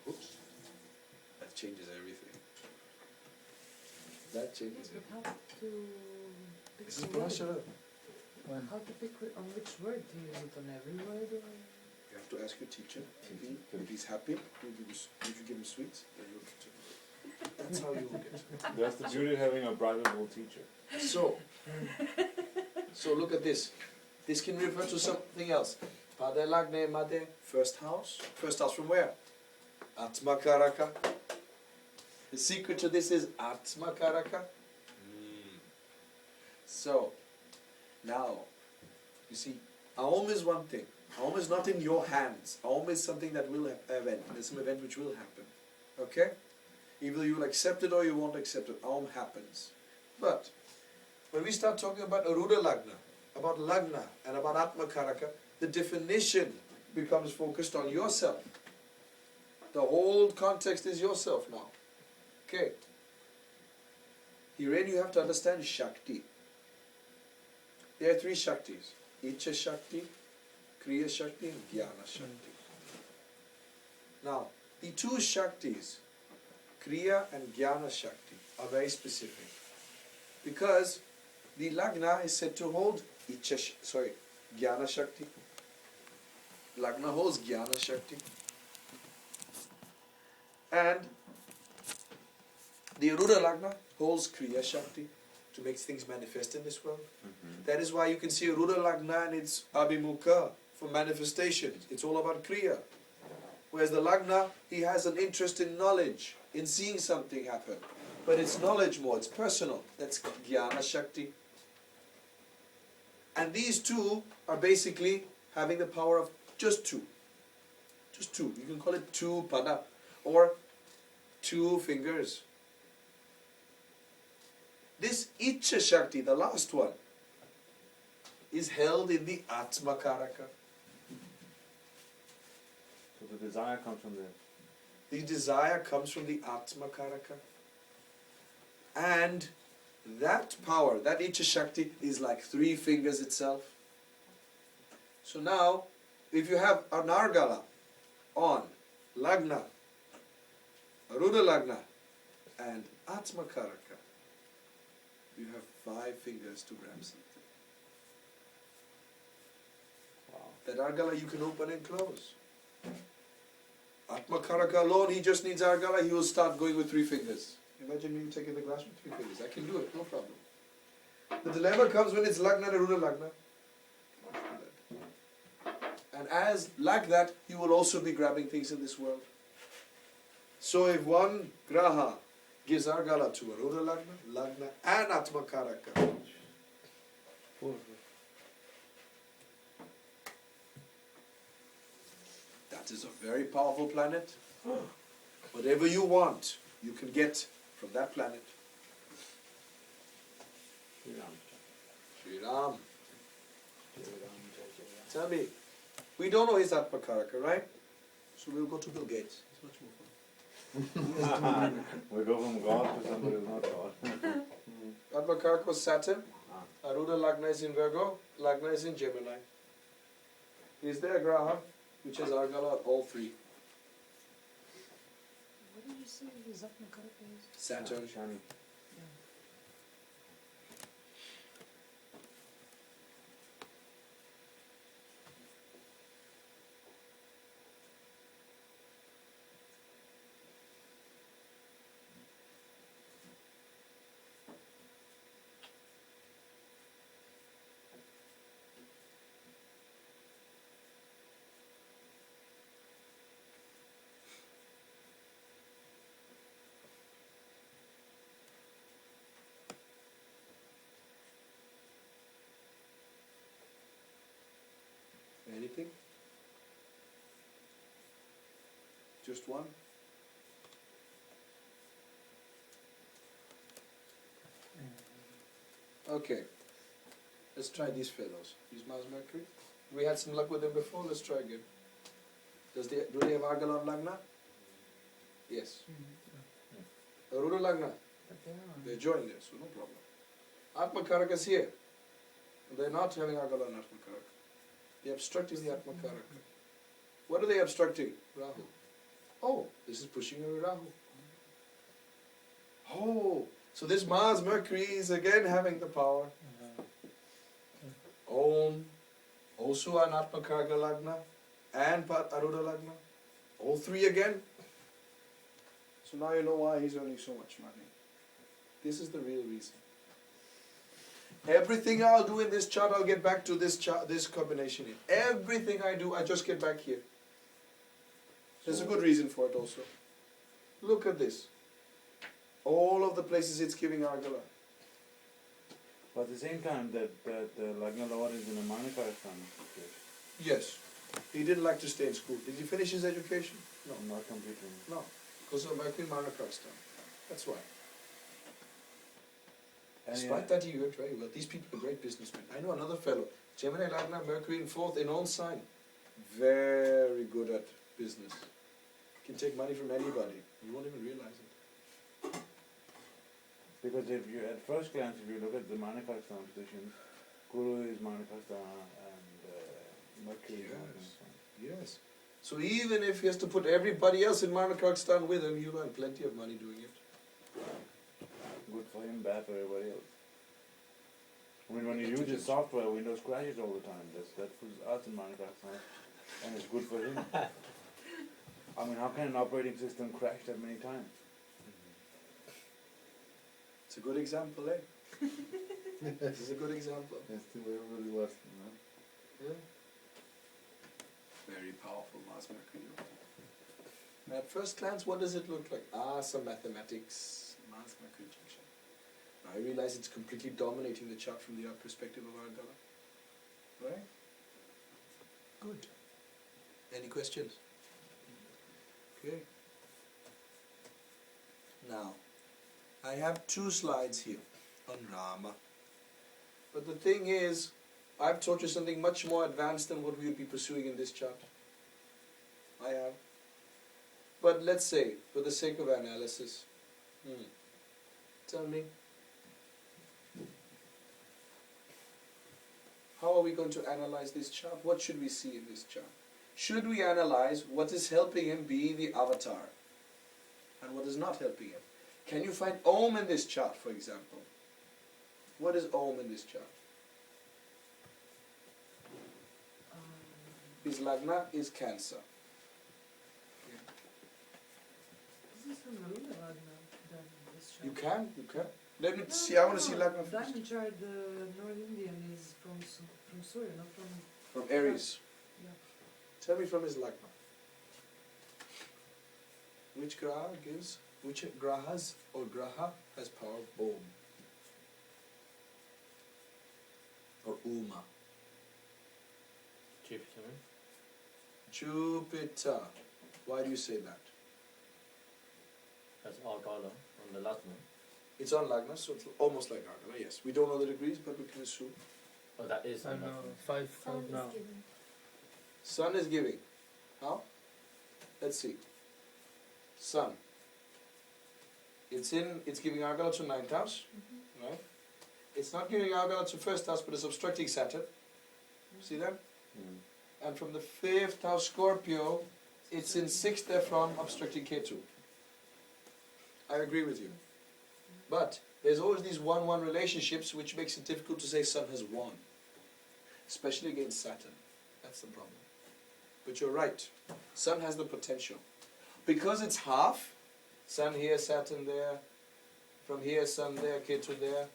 A: Oops. That changes everything. That changes
F: Yes, but
A: everything.
F: how to pick
A: This is
F: the word?
A: Parashara.
F: How to pick on which word to use it on every word? Or?
A: You have to ask your teacher. If he's happy, if you give him sweets, then you'll get it. That's how you will get it.
C: That's the beauty of having a bribable teacher.
A: So look at this. This can refer to something else. Padelagne Made, 1st house. 1st house from where? Atmakaraka. The secret to this is Atmakaraka. So, now, you see, Aum is one thing. Aum is not in your hands. Aum is something that will happen. There's some event which will happen. Okay? Either you will accept it or you won't accept it. Aum happens. But, when we start talking about Aruda Lagna, about Lagna, and about Atmakaraka, the definition becomes focused on yourself. The whole context is yourself now. Okay. Herein you have to understand Shakti. There are three Shaktis. Icha Shakti, Kriya Shakti and Jnana Shakti. Now, the two Shaktis, Kriya and Jnana Shakti, are very specific. Because the Lagna is said to hold Jnana Shakti. Lagna holds Jnana Shakti. And the Rudra Lagna holds Kriya Shakti to make things manifest in this world. That is why you can see a Rudra Lagna and it's Abhimukha for manifestations. It's all about Kriya. Whereas the Lagna, he has an interest in knowledge, in seeing something happen. But it's knowledge more, it's personal. That's Jnana Shakti. And these two are basically having the power of just two. Just two. You can call it two pada or two fingers. This Icha Shakti, the last one, is held in the Atma Karaka.
C: So the desire comes from there.
A: The desire comes from the Atma Karaka. And that power, that Icha Shakti, is like three fingers itself. So now, if you have an Argala on Lagna, Arudha Lagna, and Atma Karaka, you have 5 fingers to grab something.
C: Wow.
A: That Argala you can open and close. Atma Karaka alone, he just needs Argala, he will start going with 3 fingers. Imagine me taking the glass with 3 fingers. I can do it, no problem. The dilemma comes when it's Lagna and Arudha Lagna. And as like that, you will also be grabbing things in this world. So if one Graha gives Argala to Arudha Lagna, Lagna and Atma Karaka, that is a very powerful planet. Whatever you want, you can get from that planet. Shri Ram. Tell me, we don't know his Atma Karaka, right? So we'll go to Bill Gates. It's much more fun.
C: We go from God to somebody who's not God.
A: Atma Karaka was Saturn. Arudha Lagna is in Virgo. Lagna is in Gemini. Is there a Graha which has Argala all 3?
F: What did you say his Atma Karaka is?
A: Saturn.
C: Shani.
A: Anything? Just one? Okay. Let's try these fellows. These Mars Mercury. We had some luck with them before. Let's try again. Do they have Argala on Lagna? Yes. Arudha Lagna.
F: But they are.
A: They're joined there, so no problem. Atma Karaka is here. They're not having Argala on Atma Karaka. They're obstructing the Atma Karaka. What are they obstructing? Rahu. Oh, this is pushing away Rahu. Oh, so this Mars Mercury is again having the power. Om, also an Atma Karaka Lagna and Arudha Lagna. All 3 again. So now you know why he's earning so much money. This is the real reason. Everything I'll do in this chart, I'll get back to this chart, this combination here. Everything I do, I just get back here. There's a good reason for it also. Look at this. All of the places it's giving Argala.
C: But at the same time, that Lagna Lord is in a Manaka situation.
A: Yes. He didn't like to stay in school. Did he finish his education? No.
C: Not completely.
A: No. Because of Mercury Manakarstan. That's why. Despite that, he worked very well. These people are great businessmen. I know another fellow. Gemini, Lagna, Mercury in fourth, in own sign. Very good at business. Can take money from anybody. You won't even realize it.
C: Because if you, at first glance, if you look at the Manakastan positions, Guru is Manakastan and Mercury is Manakastan.
A: Yes. So even if he has to put everybody else in Manakakstan with him, he'll earn plenty of money doing it.
C: Good for him, bad for everybody else. I mean, when you use his software, Windows crashes all the time. That puts us in Manakastan, and it's good for him. I mean, how can an operating system crash that many times?
A: It's a good example, eh? This is a good example.
G: And still everybody lost,
A: Yeah. Very powerful Mars Mercury. And at first glance, what does it look like? Some mathematics, Mars Mercury junction. Now I realize it's completely dominating the chart from the perspective of Argala. Right? Good. Any questions? Okay. Now, I have 2 slides here on Rama. But the thing is, I've taught you something much more advanced than what we would be pursuing in this chart. I have. But let's say, for the sake of analysis, tell me, how are we going to analyze this chart? What should we see in this chart? Should we analyze what is helping him be the avatar and what is not helping him? Can you find Om in this chart, for example? What is Om in this chart? His Lagna is Cancer.
F: This is really Lagna done this chart.
A: You can. Let me see, I want to see Lagna first.
F: Diamond chart, the North Indian is from Surya, not from...
A: From Aries.
F: Yeah.
A: Tell me from his Lagna. Which grahas or graha has power of Om? Or Uma?
B: Jupiter.
A: Jupiter. Why do you say that?
B: That's Argala on the Lagna.
A: It's on Lagna, so it's almost like Argala, yes. We don't know the degrees, but we can assume.
B: Oh, that is on
E: And
B: Lagna.
E: 5
D: Sun
E: now.
D: is given.
A: Sun is giving. How? Let's see. Sun. It's giving Argala to 9th house, right? It's not giving Argala to 1st house, but it's obstructing Saturn. See that? And from the 5th house Scorpio, it's in 6th Ephron, obstructing Ketu. I agree with you. But there's always these 1-1 relationships which makes it difficult to say Sun has won. Especially against Saturn. That's the problem. But you're right. Sun has the potential. Because it's half, Sun here, Saturn there, from here, Sun there, Ketu there.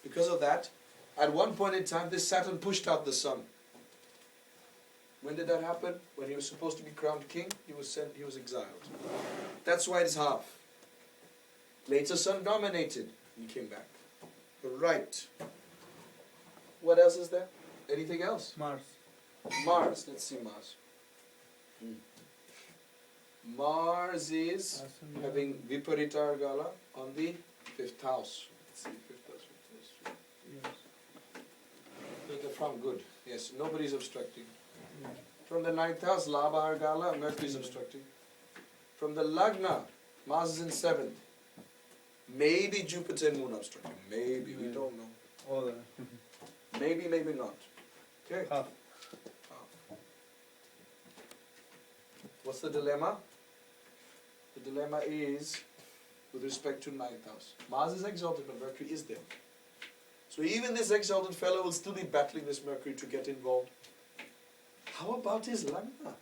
A: Because of that, at one point in time, this Saturn pushed out the Sun. When did that happen? When he was supposed to be crowned king, he was exiled. That's why it's half. Later Sun dominated. He came back. Right. What else is there? Anything else?
E: Mars.
A: Mars. Let's see Mars. Mars is having Viparita Argala on the 5th house. Let's see, 5th house.
E: Yes.
A: Take it from good. Yes, nobody's obstructing. From the 9th house, Labha Argala, Mercury is obstructing. From the Lagna, Mars is in 7th. Maybe Jupiter and Moon obstructing. Maybe, we don't know.
E: All the
A: Maybe, maybe not. Okay.
E: half.
A: What's the dilemma? The dilemma is with respect to 9th house. Mars is exalted, but Mercury is there. So even this exalted fellow will still be battling this Mercury to get involved. How about his Lagna?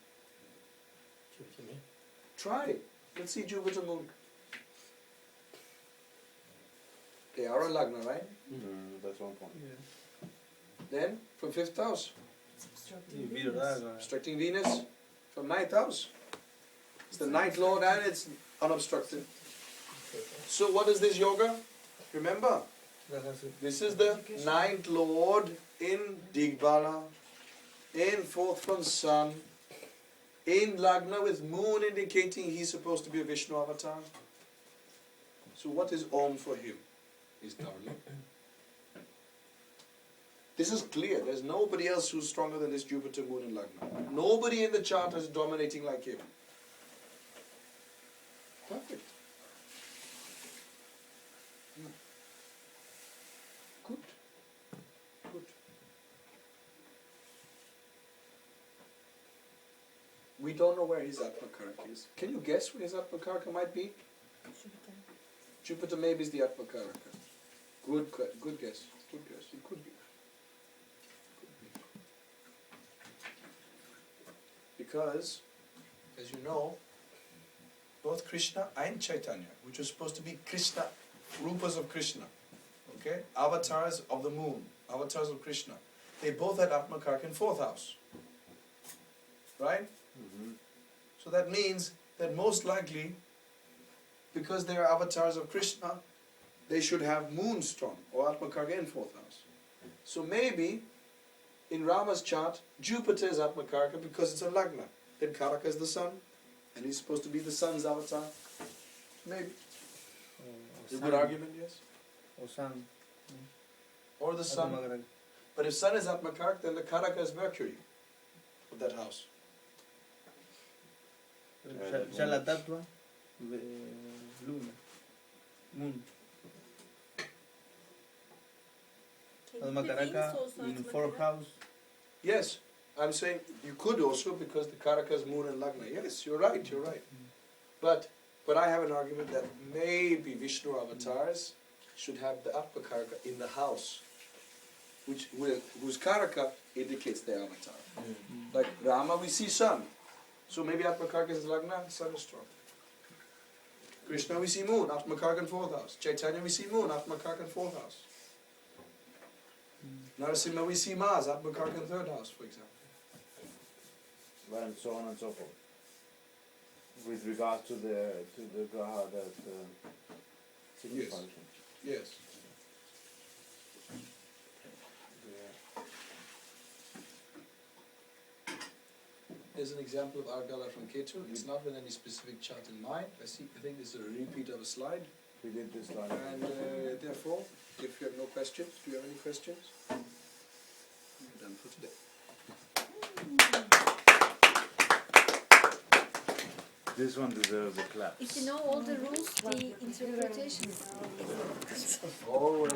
B: Jupiter.
A: Try. Let's see Jupiter Moon. They are a Lagna, right?
C: That's one point.
E: Yeah.
A: Then, from 5th house,
F: It's obstructing
E: You beat
F: Venus.
E: that.
A: obstructing Venus. From 9th house. It's the 9th lord and it's unobstructed. So what is this yoga? Remember, this is the 9th lord in Digbala, in 4th from Sun, in Lagna with Moon indicating he's supposed to be a Vishnu avatar. So what is Om for him? Is Dharma. This is clear. There's nobody else who's stronger than this Jupiter, Moon and Lagna. Nobody in the chart is dominating like him. Perfect. Good. Good. We don't know where his Atmakaraka is. Can you guess where his Atmakaraka might be? Jupiter maybe is the Atmakaraka. Good guess. Good guess. It could be. Because, as you know, both Krishna and Chaitanya, which was supposed to be Krishna, Rupas of Krishna, okay, avatars of the moon, avatars of Krishna, they both had Atmakaraka in 4th house. Right?
C: Mm-hmm.
A: So that means that most likely, because they are avatars of Krishna, they should have moon strong, or Atmakaraka in 4th house. So maybe, in Rama's chart, Jupiter is Atmakaraka because it's a Lagna. Then Karaka is the sun, and he's supposed to be the sun's avatar. Maybe. It's a good argument, yes?
E: Or sun.
A: Or the sun.
E: Atmakaraka.
A: But if sun is Atmakaraka, then the Karaka is Mercury of that house.
E: Ya la tatua de luna, moon. Atmakaraka in 4th house.
A: Yes, I'm saying you could also because the Karaka is moon and Lagna. Yes, you're right. But I have an argument that maybe Vishnu avatars should have the Atmakaraka in the house, whose Karaka indicates their avatar. Like Rama, we see sun. So maybe Atmakaraka is Lagna, sun is strong. Krishna, we see moon, Atmakaraka in 4th house. Chaitanya, we see moon, Atmakaraka in 4th house. Narasimha, we see Mars, Atmakaraka in 3rd house, for example.
C: And so on and so forth. With regard to the graha that signifies.
A: Yes. There's an example of Argala from Ketu. It's not with any specific chart in mind. I think this is a repeat of a slide.
C: We did this slide.
A: And therefore, if you have no questions, do you have any questions? We're done for today.
C: This one deserves a clap.
D: If you know all the rules, the interpretation is
A: Always.